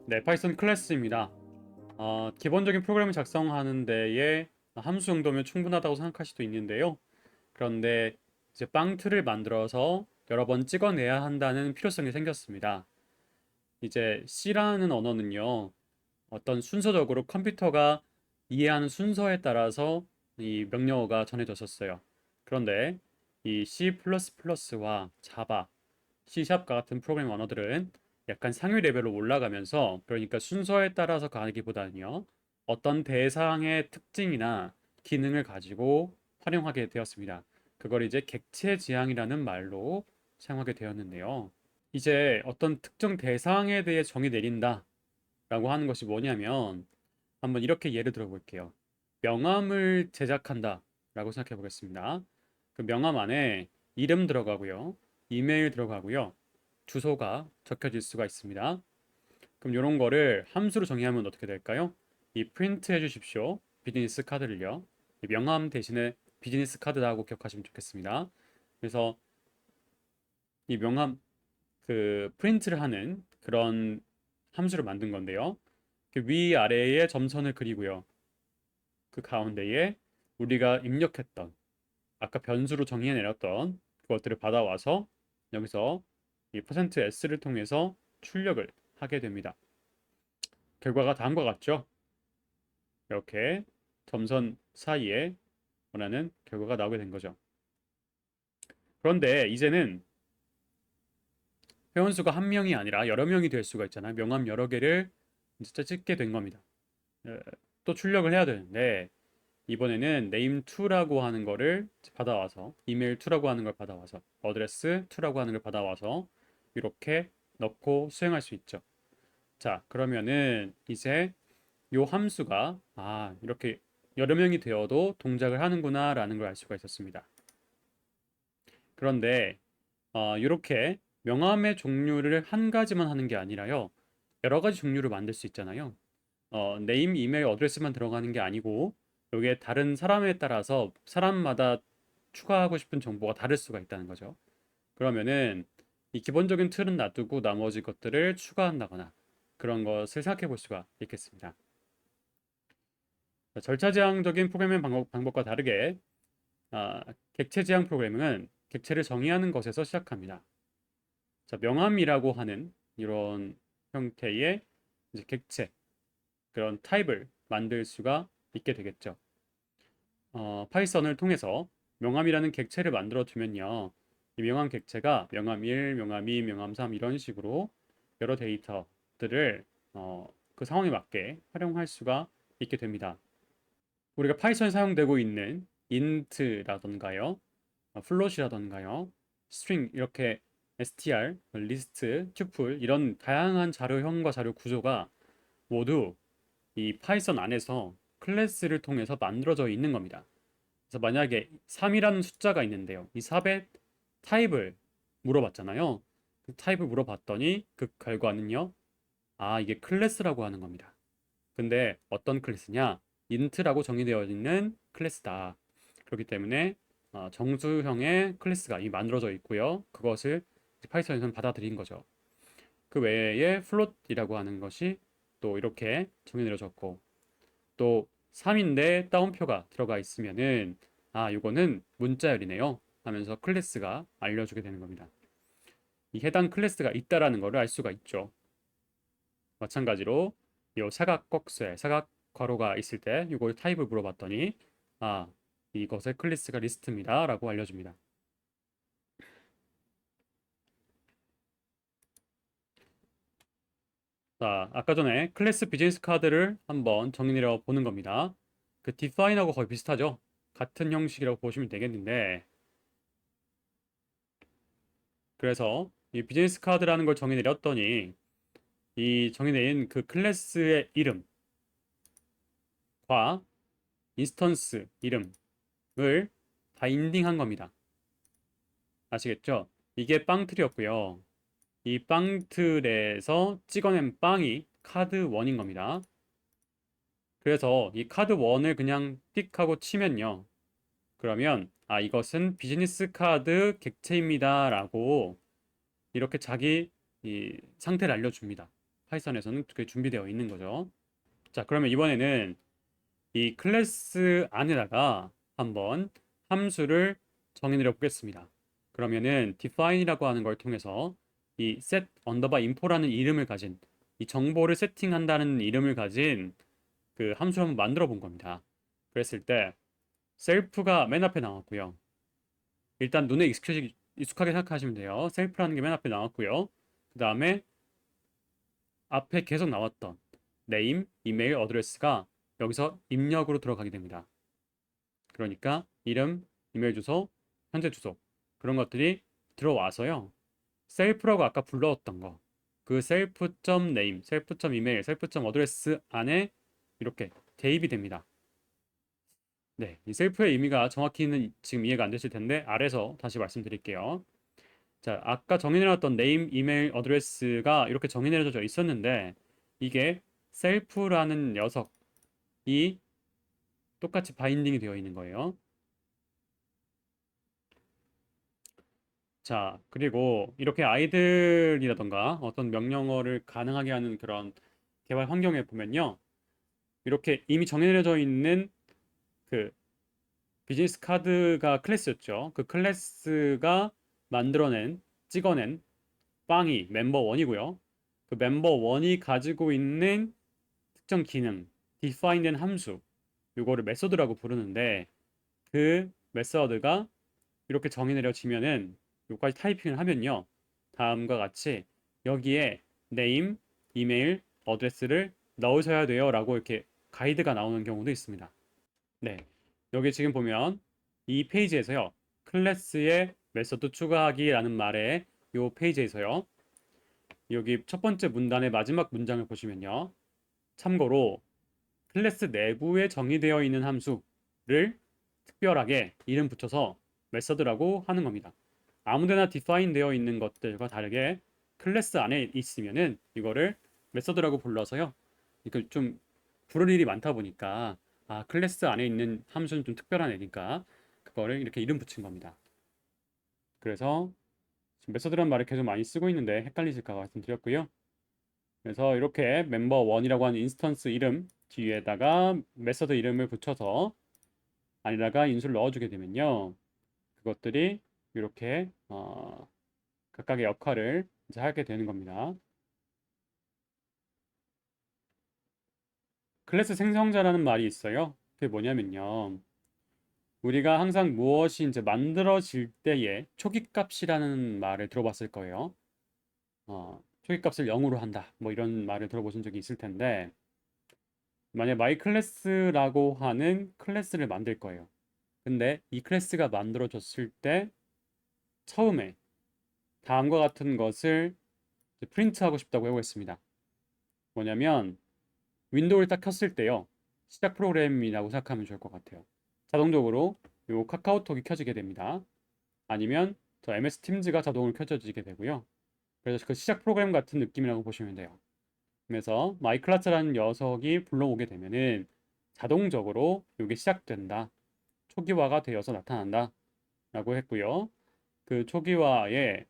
네, 파이썬 클래스입니다. 기본적인 프로그램을 작성하는 데에 함수 정도면 충분하다고 생각할 수도 있는데요. 그런데 이제 빵틀을 만들어서 여러 번 찍어내야 한다는 필요성이 생겼습니다. 이제 C라는 언어는요, 어떤 순서적으로 컴퓨터가 이해하는 순서에 따라서 이 명령어가 전해졌었어요. 그런데 이 C++와 자바, C샵 같은 프로그래밍 언어들은 약간 상위 레벨로 올라가면서, 그러니까 순서에 따라서 가기보다는요, 어떤 대상의 특징이나 기능을 가지고 활용하게 되었습니다. 그걸 이제 객체 지향이라는 말로 사용하게 되었는데요. 이제 어떤 특정 대상에 대해 정의 내린다라고 하는 것이 뭐냐면, 한번 이렇게 예를 들어 볼게요. 명함을 제작한다라고 생각해 보겠습니다. 그 명함 안에 이름 들어가고요, 이메일 들어가고요, 주소가 적혀질 수가 있습니다. 그럼 이런 거를 함수로 정의하면 어떻게 될까요? 이 프린트 해주십시오. 비즈니스 카드를요. 이 명함 대신에 비즈니스 카드라고 기억하시면 좋겠습니다. 그래서 이 명함 그 프린트를 하는 그런 함수를 만든 건데요. 그 위아래에 점선을 그리고요. 그 가운데에 우리가 입력했던 아까 변수로 정의해 내렸던 그것들을 받아와서 여기서 이 %s를 통해서 출력을 하게 됩니다. 결과가 다음과 같죠? 이렇게 점선 사이에 원하는 결과가 나오게 된 거죠. 그런데 이제는 회원수가 한 명이 아니라 여러 명이 될 수가 있잖아요. 명함 여러 개를 진짜 찍게 된 겁니다. 또 출력을 해야 되는데 이번에는 name2라고 하는 거를 받아와서 이메일2라고 하는 걸 받아와서 어드레스2라고 하는 걸 받아와서 이렇게 넣고 수행할 수 있죠. 자, 그러면은 이제 요 함수가 이렇게 여러 명이 되어도 동작을 하는구나 라는 걸 알 수가 있었습니다. 그런데 이렇게 명함의 종류를 한 가지만 하는 게 아니라요, 여러 가지 종류를 만들 수 있잖아요. 네임, 이메일, 어드레스만 들어가는 게 아니고 여기에 다른 사람에 따라서 사람마다 추가하고 싶은 정보가 다를 수가 있다는 거죠. 그러면은 이 기본적인 틀은 놔두고 나머지 것들을 추가한다거나 그런 것을 생각해 볼 수가 있겠습니다. 절차지향적인 프로그래밍 방법과 다르게 객체지향 프로그래밍은 객체를 정의하는 것에서 시작합니다. 자, 명함이라고 하는 이런 형태의 이제 객체, 그런 타입을 만들 수가 있게 되겠죠. 파이썬을 통해서 명함이라는 객체를 만들어 두면요, 이 명함 객체가 명함 1, 명함 2, 명함 3 이런 식으로 여러 데이터들을 그 상황에 맞게 활용할 수가 있게 됩니다. 우리가 파이썬에 사용되고 있는 int라던가요, 플롯이라던가요, 스트링 이렇게 str, 리스트, 튜플 이런 다양한 자료형과 자료 구조가 모두 이 파이썬 안에서 클래스를 통해서 만들어져 있는 겁니다. 그래서 만약에 3이라는 숫자가 있는데요, 이 3의 타입을 물어봤잖아요. 그 타입을 물어봤더니 그 결과는요, 이게 클래스라고 하는 겁니다. 근데 어떤 클래스냐? int라고 정의되어 있는 클래스다. 그렇기 때문에 정수형의 클래스가 이미 만들어져 있고요. 그것을 파이썬에서는 받아들인 거죠. 그 외에 플롯이라고 하는 것이 또 이렇게 정의 내려졌고, 또 3인데 따옴표가 들어가 있으면은 이거는 문자열이네요 하면서 클래스가 알려주게 되는 겁니다. 이 해당 클래스가 있다라는 것을 알 수가 있죠. 마찬가지로 이 사각꺽쇠, 사각 괄호가 있을 때 이걸 타입을 물어봤더니 아, 이것의 클래스가 리스트입니다 라고 알려줍니다. 자, 아까 전에 클래스 비즈니스 카드를 한번 정리해 보는 겁니다. 그 define하고 거의 비슷하죠? 같은 형식이라고 보시면 되겠는데, 그래서 이 비즈니스 카드라는 걸 정의 내렸더니 이 정의 내린 그 클래스의 이름과 인스턴스 이름을 바인딩한 겁니다. 아시겠죠? 이게 빵틀이었고요. 이 빵틀에서 찍어낸 빵이 카드 1인 겁니다. 그래서 이 카드 1을 그냥 띡 하고 치면요, 그러면 이것은 비즈니스 카드 객체입니다 라고 이렇게 자기 이 상태를 알려줍니다. 파이썬에서는 그게 준비되어 있는 거죠. 자, 그러면 이번에는 이 클래스 안에다가 한번 함수를 정의내려 보겠습니다. 그러면은 define이라고 하는 걸 통해서 이 set underbar info라는 이름을 가진 이 정보를 세팅한다는 이름을 가진 그 함수를 한번 만들어 본 겁니다. 그랬을 때 셀프가 맨 앞에 나왔고요. 일단 눈에 익숙하게 생각하시면 돼요. 셀프라는 게 맨 앞에 나왔고요. 그 다음에 앞에 계속 나왔던 네임, 이메일, 어드레스가 여기서 입력으로 들어가게 됩니다. 그러니까 이름, 이메일 주소, 현재 주소 그런 것들이 들어와서요. 셀프라고 아까 불러왔던 거, 그 셀프.네임, 셀프.이메일, 셀프.어드레스 안에 이렇게 대입이 됩니다. 네, 이 셀프의 의미가 정확히는 지금 이해가 안 되실 텐데 아래서 다시 말씀드릴게요. 자, 아까 정의내놨던 네임, 이메일, 어드레스가 이렇게 정의내려져 있었는데 이게 셀프라는 녀석이 똑같이 바인딩이 되어 있는 거예요. 자, 그리고 이렇게 아이들이라던가 어떤 명령어를 가능하게 하는 그런 개발 환경에 보면요. 이렇게 이미 정해져 있는 그 비즈니스 카드가 클래스였죠. 그 클래스가 만들어낸, 찍어낸 빵이 멤버 1이고요. 그 멤버 1이 가지고 있는 특정 기능, 디파인된 함수, 이거를 메소드라고 부르는데 그 메서드가 이렇게 정의 내려지면은 여기까지 타이핑을 하면요. 다음과 같이 여기에 네임, 이메일, 어드레스를 넣으셔야 돼요 라고 이렇게 가이드가 나오는 경우도 있습니다. 네. 여기 지금 보면 이 페이지에서요. 클래스에 메서드 추가하기라는 말에 이 페이지에서요. 여기 첫 번째 문단의 마지막 문장을 보시면요. 참고로 클래스 내부에 정의되어 있는 함수를 특별하게 이름 붙여서 메서드라고 하는 겁니다. 아무데나 define 되어 있는 것들과 다르게 클래스 안에 있으면은 이거를 메서드라고 불러서요. 이거 좀 부를 일이 많다 보니까 아 클래스 안에 있는 함수는 좀 특별한 애니까 그거를 이렇게 이름 붙인 겁니다. 그래서 지금 메서드라는 말을 계속 많이 쓰고 있는데 헷갈리실까 말씀드렸고요. 그래서 이렇게 멤버 1이라고 하는 인스턴스 이름 뒤에다가 메서드 이름을 붙여서 안에다가 인수를 넣어주게 되면요. 그것들이 이렇게 각각의 역할을 이제 하게 되는 겁니다. 클래스 생성자라는 말이 있어요. 그게 뭐냐면요. 우리가 항상 무엇이 이제 만들어질 때에 초기값이라는 말을 들어봤을 거예요. 초기값을 0으로 한다. 뭐 이런 말을 들어보신 적이 있을 텐데 만약 마이 클래스라고 하는 클래스를 만들 거예요. 근데 이 클래스가 만들어졌을 때 처음에 다음과 같은 것을 프린트하고 싶다고 해보겠습니다. 뭐냐면 윈도우를 딱 켰을 때요. 시작 프로그램이라고 생각하면 좋을 것 같아요. 자동적으로 요 카카오톡이 켜지게 됩니다. 아니면 저 MS 팀즈가 자동으로 켜져지게 되고요. 그래서 그 시작 프로그램 같은 느낌이라고 보시면 돼요. 그래서 마이클라스라는 녀석이 불러오게 되면은 자동적으로 이게 시작된다. 초기화가 되어서 나타난다. 라고 했고요. 그 초기화의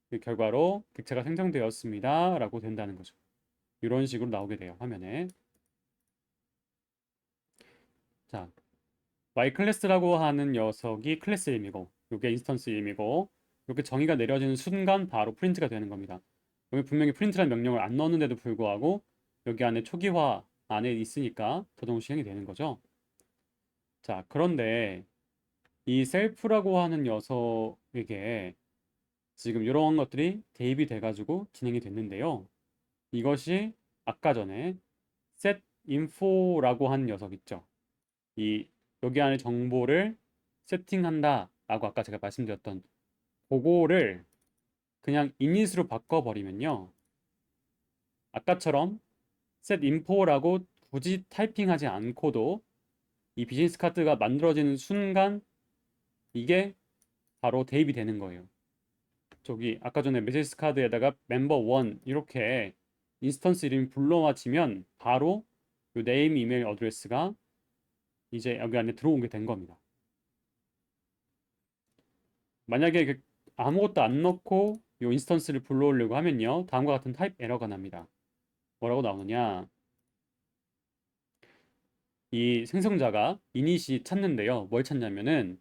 그 결과로 객체가 생성되었습니다. 라고 된다는 거죠. 이런 식으로 나오게 돼요. 화면에. 자, Y 클래스라고 하는 녀석이 클래스 이름이고 이게 인스턴스 이름이고 이렇게 정의가 내려지는 순간 바로 프린트가 되는 겁니다. 여기 분명히 프린트라는 명령을 안 넣었는데도 불구하고 여기 안에 초기화 안에 있으니까 자동 실행이 되는 거죠. 자, 그런데 이 셀프라고 하는 녀석에게 지금 이런 것들이 대입이 돼가지고 진행이 됐는데요. 이것이 아까 전에 set info라고 하는 녀석 있죠. 이 여기 안에 정보를 세팅한다 라고 아까 제가 말씀드렸던 그거를 그냥 init으로 바꿔버리면요. 아까처럼 set info라고 굳이 타이핑하지 않고도 이 비즈니스 카드가 만들어지는 순간 이게 바로 대입이 되는 거예요. 저기 아까 전에 비즈니스 카드에다가 멤버 1 이렇게 인스턴스 이름이 불러와지면 바로 이 네임, 이메일, 어드레스가 이제 여기 안에 들어오게 된 겁니다. 만약에 아무것도 안 넣고 이 인스턴스를 불러오려고 하면요. 다음과 같은 타입 에러가 납니다. 뭐라고 나오느냐? 이 생성자가 init이 찾는데요. 뭘 찾냐면은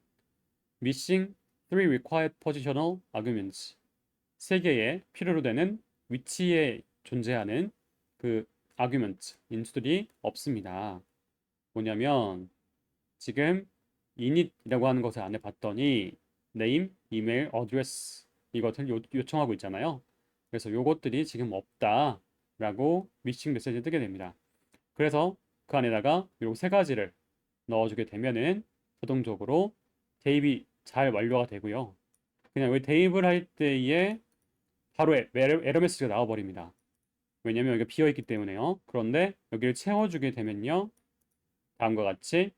missing three required positional arguments. 세 개의 필요로 되는 위치에 존재하는 그 argument, 인수들이 없습니다. 뭐냐면 지금 init이라고 하는 것을 안에 봤더니 name, email, address 이것을 요청하고 있잖아요. 그래서 요것들이 지금 없다라고 미싱 메시지 뜨게 됩니다. 그래서 그 안에다가 요 세 가지를 넣어주게 되면은 자동적으로 대입이 잘 완료가 되고요. 그냥 여기 대입을 할 때에 바로 에러 메시지가 나와버립니다. 왜냐면 여기가 비어있기 때문에요. 그런데 여기를 채워주게 되면요. 다음과 같이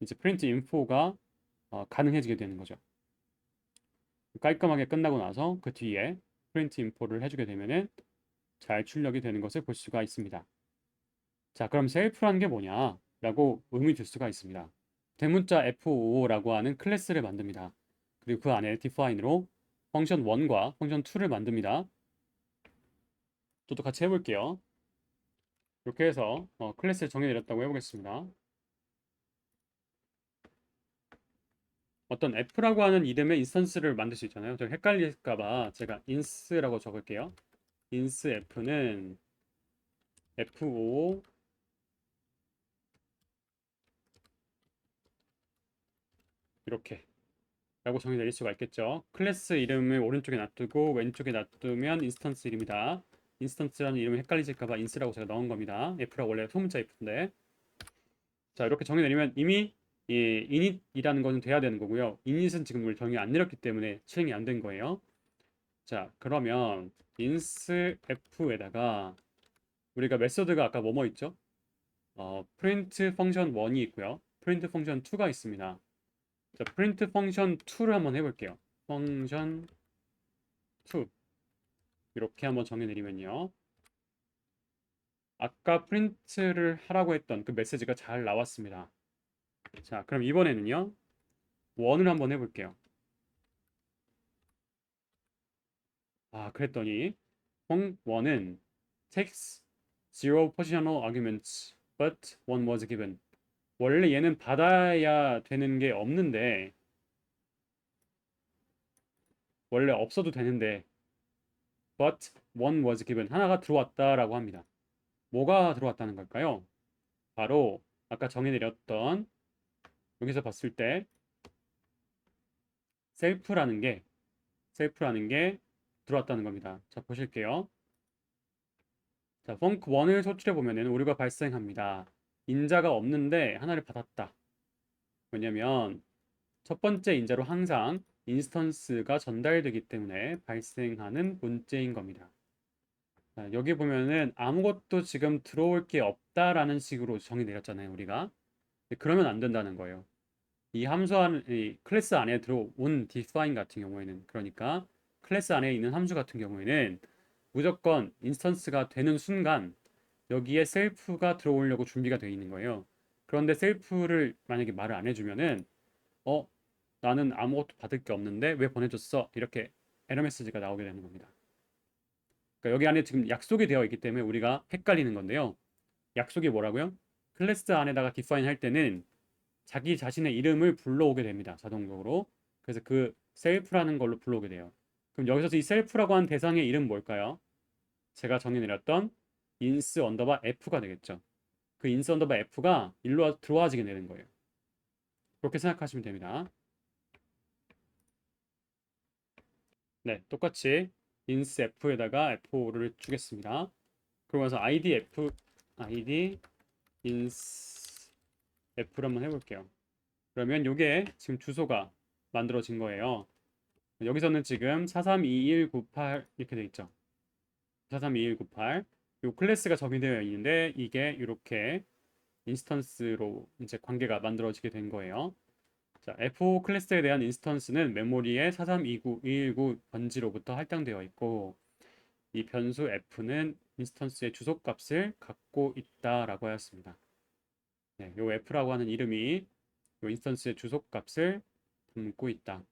이제 프린트 인포가 가능해지게 되는 거죠. 깔끔하게 끝나고 나서 그 뒤에 프린트 인포를 해주게 되면은 잘 출력이 되는 것을 볼 수가 있습니다. 자, 그럼 셀프라는 게 뭐냐라고 의문이 들 수가 있습니다. 대문자 F5라고 하는 클래스를 만듭니다. 그리고 그 안에 define으로 펑션 1과 펑션 2를 만듭니다. 저도 같이 해볼게요. 이렇게 해서 클래스를 정해내렸다고 해보겠습니다. 어떤 F라고 하는 이름의 인스턴스를 만들 수 있잖아요. 저 헷갈릴까봐 제가 ins라고 적을게요. ins F는 F5 이렇게 라고 정의 내릴 수가 있겠죠. 클래스 이름을 오른쪽에 놔두고 왼쪽에 놔두면 인스턴스 이름이다. 인스턴스라는 이름을 헷갈리실까봐 인스라고 제가 넣은 겁니다. F라고 원래 소문자 F인데. 자, 이렇게 정의 내리면 이미 이 init이라는 것은 돼야 되는 거고요. init은 지금 우리 정의 안 내렸기 때문에 실행이 안 된 거예요. 자, 그러면 ins f에다가 우리가 메소드가 아까 뭐뭐 있죠? print 펑션 1이 있고요. print 펑션 2가 있습니다. 자, print 펑션 2를 한번 해볼게요. 펑션 2 이렇게 한번 정의 내리면요. 아까 프린트를 하라고 했던 그 메시지가 잘 나왔습니다. 자, 그럼 이번에는요. 1을 한번 해볼게요. 그랬더니 1은 takes zero positional arguments but one was given. 원래 얘는 받아야 되는 게 없는데 원래 없어도 되는데 but one was given 하나가 들어왔다라고 합니다. 뭐가 들어왔다는 걸까요? 바로 아까 정의 내렸던 여기서 봤을 때 셀프라는 게 들어왔다는 겁니다. 자, 보실게요. 자, 펑크 1을 소출해 보면은 오류가 발생합니다. 인자가 없는데 하나를 받았다. 왜냐면 첫 번째 인자로 항상 인스턴스가 전달되기 때문에 발생하는 문제인 겁니다. 자, 여기 보면은 아무것도 지금 들어올 게 없다라는 식으로 정의 내렸잖아요, 우리가. 그러면 안 된다는 거예요. 이 함수 안, 이 클래스 안에 들어온 define 같은 경우에는 그러니까 클래스 안에 있는 함수 같은 경우에는 무조건 인스턴스가 되는 순간 여기에 셀프가 들어오려고 준비가 되어 있는 거예요. 그런데 셀프를 만약에 말을 안 해주면은 어 나는 아무것도 받을 게 없는데 왜 보내줬어? 이렇게 에러 메시지가 나오게 되는 겁니다. 그러니까 여기 안에 지금 약속이 되어 있기 때문에 우리가 헷갈리는 건데요. 약속이 뭐라고요? 클래스 안에다가 define 할 때는 자기 자신의 이름을 불러오게 됩니다. 자동적으로. 그래서 그 셀프라는 걸로 불러오게 돼요. 그럼 여기서 이 셀프라고 하는 대상의 이름 뭘까요? 제가 정의 내렸던 ins 언더바 f가 되겠죠. 그 ins 언더바 f가 일로 들어와지게 되는 거예요. 그렇게 생각하시면 됩니다. 네, 똑같이 ins f에다가 f5를 주겠습니다. 그러면서 id ins f를 한번 해볼게요. 그러면 이게 지금 주소가 만들어진 거예요. 여기서는 지금 432198 이렇게 돼 있죠. 432198. 이 클래스가 적용되어 있는데 이게 이렇게 인스턴스로 이제 관계가 만들어지게 된 거예요. 자, F5 클래스에 대한 인스턴스는 메모리에 4329119 번지로부터 할당되어 있고 이 변수 F는 인스턴스의 주소 값을 갖고 있다라고 하였습니다. 네, 요 F라고 하는 이름이 요 인스턴스의 주소 값을 담고 있다.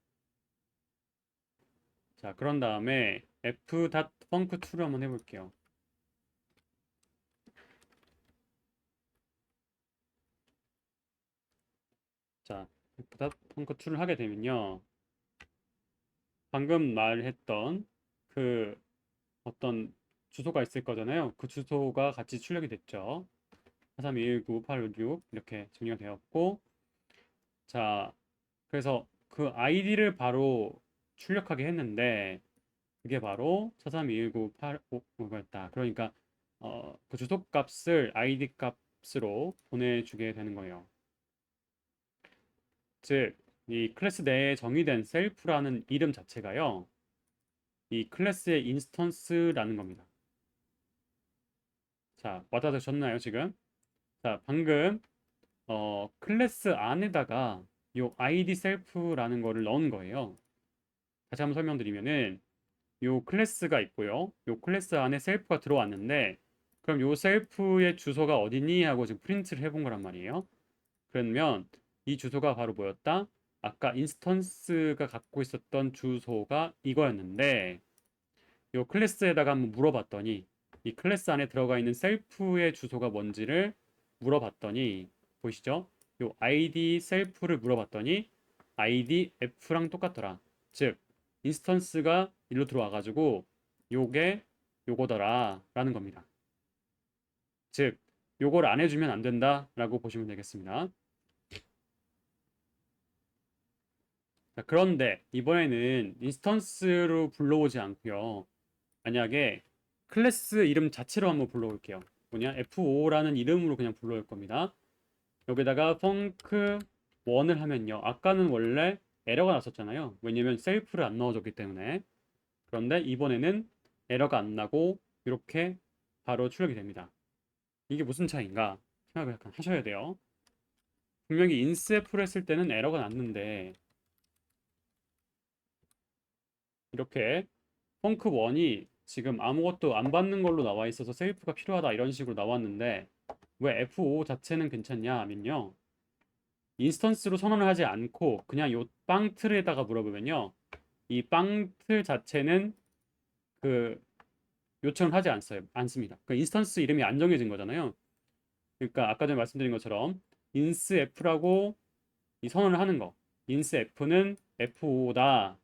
자, 그런 다음에 f.func2를 한번 해볼게요. 자, 펑크 2를 하게 되면요. 방금 말했던 그 어떤 주소가 있을 거잖아요. 그 주소가 같이 출력이 됐죠. 4321986 이렇게 정리가 되었고, 자, 그래서 그 아이디를 바로 출력하게 했는데 그게 바로 4321985였다. 그러니까 그 주소 값을 아이디 값으로 보내주게 되는 거예요. 즉, 이 클래스 내에 정의된 셀프라는 이름 자체가요. 이 클래스의 인스턴스라는 겁니다. 자, 와닿으셨나요, 지금? 자, 방금 클래스 안에다가 요 id 셀프라는 거를 넣은 거예요. 다시 한번 설명드리면은 요 클래스가 있고요. 요 클래스 안에 셀프가 들어왔는데 그럼 요 셀프의 주소가 어디니 하고 지금 프린트를 해본 거란 말이에요. 그러면 이 주소가 바로 뭐였다? 아까 인스턴스가 갖고 있었던 주소가 이거였는데 요 클래스에다가 한번 물어봤더니 이 클래스 안에 들어가 있는 셀프의 주소가 뭔지를 물어봤더니 보이시죠? 요 id 셀프를 물어봤더니 id f랑 똑같더라. 즉 인스턴스가 일로 들어와 가지고 요게 요거더라 라는 겁니다. 즉 요걸 안 해주면 안 된다 라고 보시면 되겠습니다. 자, 그런데 이번에는 인스턴스로 불러오지 않고요. 만약에 클래스 이름 자체로 한번 불러올게요. 뭐냐? F5라는 이름으로 그냥 불러올 겁니다. 여기다가 펑크 1을 하면요. 아까는 원래 에러가 났었잖아요. 왜냐면 셀프를 안 넣어줬기 때문에. 그런데 이번에는 에러가 안 나고 이렇게 바로 출력이 됩니다. 이게 무슨 차이인가? 생각을 약간 하셔야 돼요. 분명히 인스F를 했을 때는 에러가 났는데 이렇게 펑크 1이 지금 아무것도 안 받는 걸로 나와 있어서 셀프가 필요하다 이런 식으로 나왔는데 왜 F5 자체는 괜찮냐 하면요. 인스턴스로 선언을 하지 않고 그냥 요 빵틀에다가 물어보면요. 이 빵틀 자체는 그 요청을 하지 않습니다. 그 인스턴스 이름이 안 정해진 거잖아요. 그러니까 아까 전에 말씀드린 것처럼 insf라고 이 선언을 하는 거. insf는 F5다.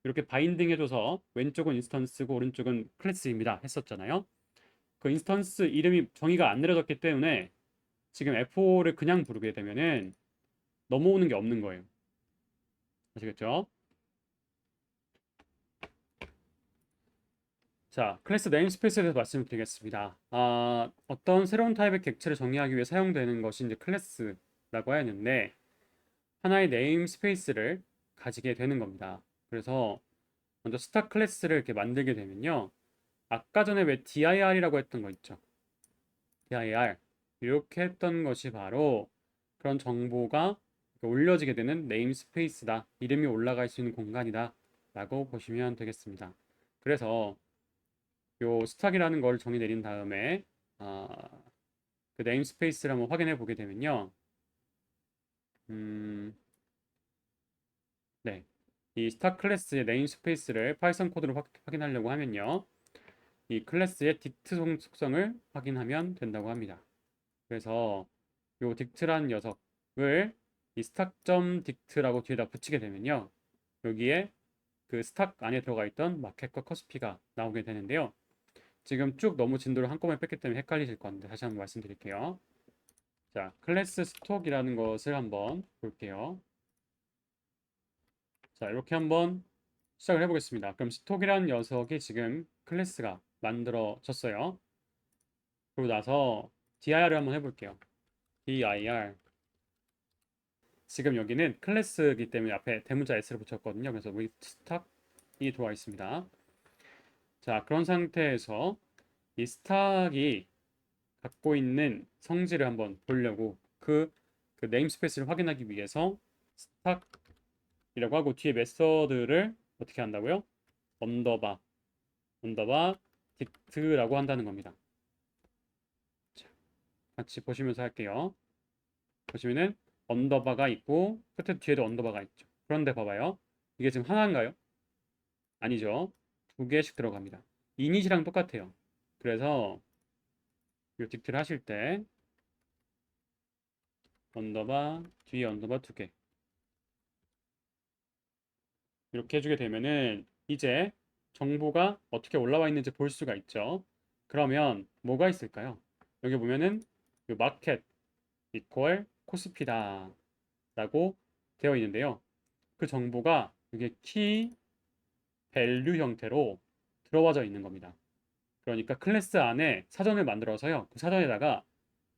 이렇게 바인딩 해줘서 왼쪽은 인스턴스고 오른쪽은 클래스입니다. 했었잖아요. 그 인스턴스 이름이 정의가 안 내려졌기 때문에 지금 F5를 그냥 부르게 되면은 넘어오는 게 없는 거예요. 아시겠죠? 자, 클래스 네임스페이스에 대해서 말씀드리겠습니다. 어떤 새로운 타입의 객체를 정의하기 위해 사용되는 것이 이제 클래스라고 하였는데 하나의 네임스페이스를 가지게 되는 겁니다. 그래서 먼저 스타 클래스를 이렇게 만들게 되면요. 아까 전에 왜 dir이라고 했던 거 있죠? dir 이렇게 했던 것이 바로 그런 정보가 올려지게 되는 네임스페이스다. 이름이 올라갈 수 있는 공간이다. 라고 보시면 되겠습니다. 그래서 요 스탁이라는 걸 정의 내린 다음에 아, 그 네임스페이스를 한번 확인해 보게 되면요. 음, 네. 이 스탁 클래스의 네임스페이스를 파이썬 코드로 확인하려고 하면요. 이 클래스의 딕트 속성을 확인하면 된다고 합니다. 그래서 요 딕트라는 녀석을 이 스탁.딕트라고 뒤에다 붙이게 되면요. 여기에 그 스탁 안에 들어가 있던 마켓과 커스피가 나오게 되는데요. 지금 쭉 너무 진도를 한꺼번에 뺐기 때문에 헷갈리실 건데 다시 한번 말씀드릴게요. 자, 클래스 스톡이라는 것을 한번 볼게요. 자, 이렇게 한번 시작을 해보겠습니다. 그럼 스톡이라는 녀석이 지금 클래스가 만들어졌어요. 그리고 나서 dir을 한번 해볼게요. dir 지금 여기는 클래스이기 때문에 앞에 대문자 s를 붙였거든요. 그래서 with 스탁이 들어와 있습니다. 자, 그런 상태에서 이 스탁이 갖고 있는 성질을 한번 보려고 그 네임스페이스를 확인하기 위해서 스탁이라고 하고 뒤에 메서드를 어떻게 한다고요? 언더바 딕트라고 한다는 겁니다. 자, 같이 보시면서 할게요. 보시면은 언더바가 있고 끝에 뒤에도 언더바가 있죠. 그런데 봐봐요. 이게 지금 하나인가요? 아니죠. 두 개씩 들어갑니다. 이닛이랑 똑같아요. 그래서 이 딕트를 하실 때 언더바 뒤에 언더바 두 개. 이렇게 해주게 되면은 이제 정보가 어떻게 올라와 있는지 볼 수가 있죠. 그러면 뭐가 있을까요? 여기 보면은 이 마켓 이퀄 코스피다 라고 되어 있는데요. 그 정보가 이게 키 밸류 형태로 들어와져 있는 겁니다. 그러니까 클래스 안에 사전을 만들어서요. 그 사전에다가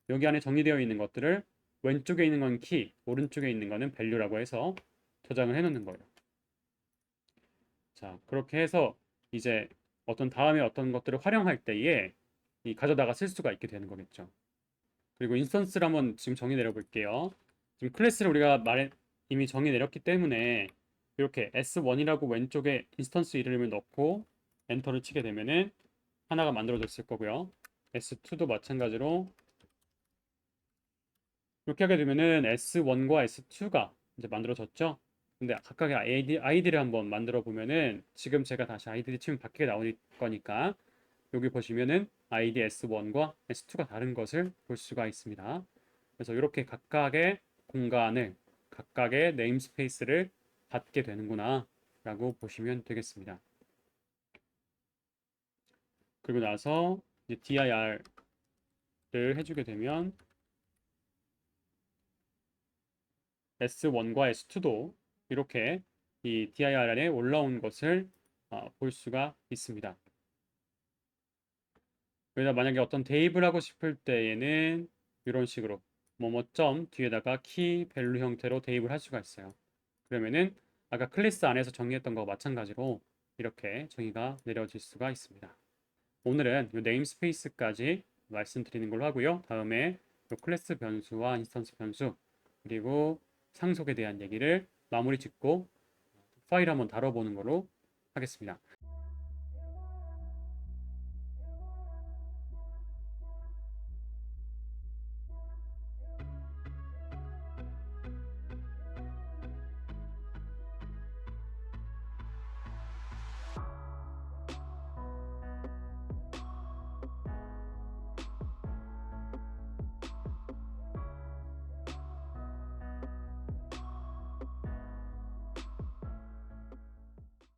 여기 안에 정의되어 있는 것들을 왼쪽에 있는 건 키, 오른쪽에 있는 거는 밸류라고 해서 저장을 해 놓는 거예요. 자, 그렇게 해서 이제 다음에 어떤 것들을 활용할 때에 이 가져다가 쓸 수가 있게 되는 거겠죠. 그리고 인스턴스를 한번 지금 정의 내려볼게요. 지금 클래스를 우리가 이미 정의 내렸기 때문에 이렇게 S1이라고 왼쪽에 인스턴스 이름을 넣고 엔터를 치게 되면은 하나가 만들어졌을 거고요. S2도 마찬가지로 이렇게 하게 되면은 S1과 S2가 이제 만들어졌죠. 근데 각각의 아이디를 한번 만들어 보면은 지금 제가 다시 아이디 치면 바뀌게 나올 거니까 여기 보시면은 아이디 S1과 S2가 다른 것을 볼 수가 있습니다. 그래서 이렇게 각각의 공간을 각각의 네임스페이스를 갖게 되는구나 라고 보시면 되겠습니다. 그리고 나서 이제 dir를 해주게 되면 S1과 S2도 이렇게 이 dir 안에 올라온 것을 볼 수가 있습니다. 여기다 만약에 어떤 대입을 하고 싶을 때에는 이런 식으로 뭐뭐점 뒤에다가 키 밸류 형태로 대입을 할 수가 있어요. 그러면은 아까 클래스 안에서 정의했던 거와 마찬가지로 이렇게 정의가 내려질 수가 있습니다. 오늘은 이 네임스페이스까지 말씀드리는 걸로 하고요. 다음에 이 클래스 변수와 인스턴스 변수 그리고 상속에 대한 얘기를 마무리 짓고 파일 한번 다뤄보는 걸로 하겠습니다.